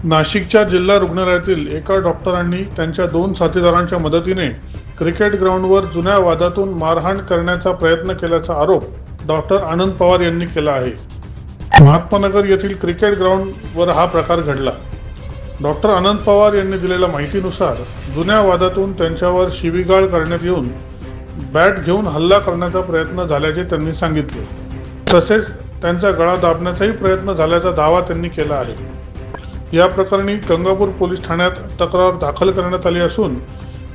नाशिकच्या जिल्हा रुग्णालयातील एका डॉक्टरांनी त्यांच्या 2 साथीदारांच्या मदतीने क्रिकेट ग्राउंडवर जुन्या वादातून मारहाण करण्याचा प्रयत्न केल्याचा आरोप डॉक्टर आनंद पवार यांनी केला आहे। महात्मानगर येथील क्रिकेट ग्राउंडवर हा प्रकार घडला। डॉक्टर आनंद पवार यांनी दिलेल्या माहितीनुसार जुन्या वादातून त्यांच्यावर शिवीगाळ करण्यात येऊन बॅट घेऊन हल्ला करण्याचा प्रयत्न झाल्याचे त्यांनी सांगितले। तसेच त्यांचा गळा दाबण्याचाही प्रयत्न झाल्याचा दावा त्यांनी केला आहे। या प्रकरणी गंगापूर पोलीस ठाण्यात तक्रार दाखल करण्यात आली असून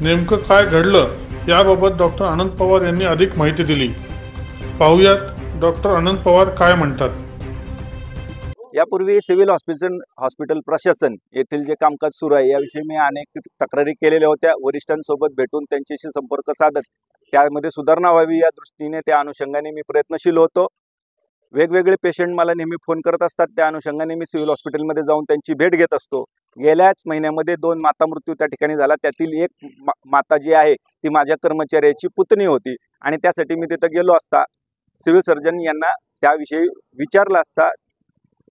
नेमकं काय घडलं याबाबत डॉक्टर आनंद पवार यांनी अधिक माहिती दिली। पाहूयात डॉक्टर आनंद पवार काय म्हणतात। यापूर्वी सिव्हिल हॉस्पिटल प्रशासन येथील जे कामकाज सुरू आहे याविषयी मी अनेक तक्रारी केलेल्या होत्या। वरिष्ठांसोबत भेटून त्यांच्याशी संपर्क साधत त्यामध्ये सुधारणा व्हावी या दृष्टीने त्या अनुषंगाने मी प्रयत्नशील होतो। वेगवेगळे पेशंट मला नेहमी फोन करत असतात, त्या अनुषंगाने मी सिव्हिल हॉस्पिटलमध्ये जाऊन त्यांची भेट घेत असतो। गेल्याच महिन्यामध्ये 2 माता मृत्यू त्या ठिकाणी झाला। त्यातील एक माता जी आहे ती माझ्या कर्मचाऱ्याची पुतणी होती आणि त्यासाठी मी तिथं गेलो असता सिव्हिल सर्जन यांना त्याविषयी विचारलं असता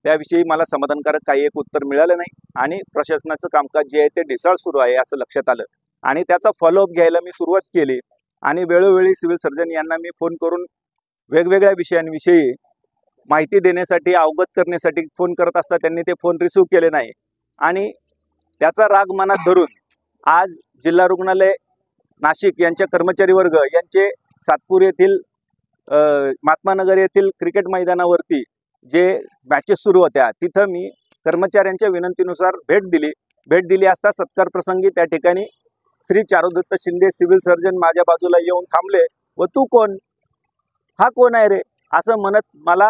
त्याविषयी मला समाधानकारक काही एक उत्तर मिळालं नाही आणि प्रशासनाचं कामकाज जे आहे ते ढिसाळ सुरू आहे असं लक्षात आलं आणि त्याचा फॉलोअप घ्यायला मी सुरुवात केली आणि वेळोवेळी सिव्हिल सर्जन यांना मी फोन करून वेगवेगळ्या विषयांविषयी माहिती देण्यासाठी अवगत करण्यासाठी फोन करत असता त्यांनी ते फोन रिसीव्ह केले नाही आणि त्याचा राग मनात धरून आज जिल्हा रुग्णालय नाशिक यांच्या कर्मचारी वर्ग यांचे सातपूर येथील महात्मानगर येथील क्रिकेट मैदानावरती जे मॅचेस सुरू होत्या तिथं मी कर्मचाऱ्यांच्या विनंतीनुसार भेट दिली असता सत्कार प्रसंगी त्या ठिकाणी श्री चारुदत्त शिंदे सिव्हिल सर्जन माझ्या बाजूला येऊन थांबले व तू कोण, हा कोण आहे रे असं म्हणत मला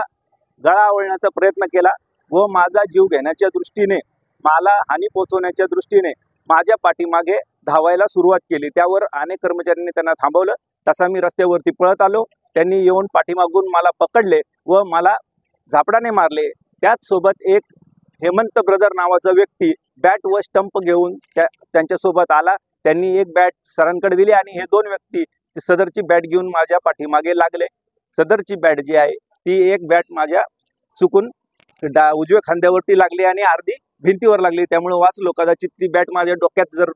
गळा आवळण्याचा प्रयत्न केला व माझा जीव घेण्याच्या दृष्टीने मला हानी पोहोचवण्याच्या दृष्टीने माझ्या पाठीमागे धावायला सुरुवात केली। त्यावर अनेक कर्मचाऱ्यांनी त्यांना थांबवलं। तसा मी रस्त्यावरती पळत आलो। त्यांनी येऊन पाठीमागून मला पकडले व मला झापडाने मारले। त्याचसोबत एक हेमंत ब्रदर नावाचा व्यक्ती बॅट व स्टंप घेऊन त्यांच्यासोबत आला। त्यांनी एक बॅट सरांकडे दिली आणि हे 2 व्यक्ती सदरची बॅट घेऊन माझ्या पाठीमागे लागले। सदरची बॅट जी आहे ती एक बॅट माझ्या चुकून उजव्या खांद्यावरती लागली आणि अर्धी भिंतीवर लागली, त्यामुळे वाचलो। कदाचित ती बॅट माझ्या डोक्यात जर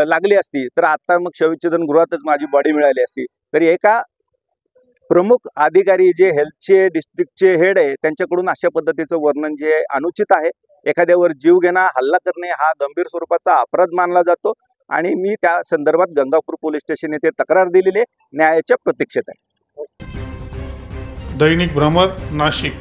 लागली असती तर आता मग शवविच्छेदन गृहातच माझी बॉडी मिळाली असती। तरी एका प्रमुख अधिकारी जे हेल्थचे डिस्ट्रिक्टचे हेड आहे त्यांच्याकडून अशा पद्धतीचं वर्णन जे अनुचित आहे। एखाद्यावर जीव घेणं हल्ला करणे हा गंभीर स्वरूपाचा अपराध मानला जातो आणि मी त्या संदर्भात गंगापूर पोलीस स्टेशन येथे तक्रार दिलेली न्यायाच्या प्रतीक्षेत आहे। दैनिक भ्रमर, नाशिक।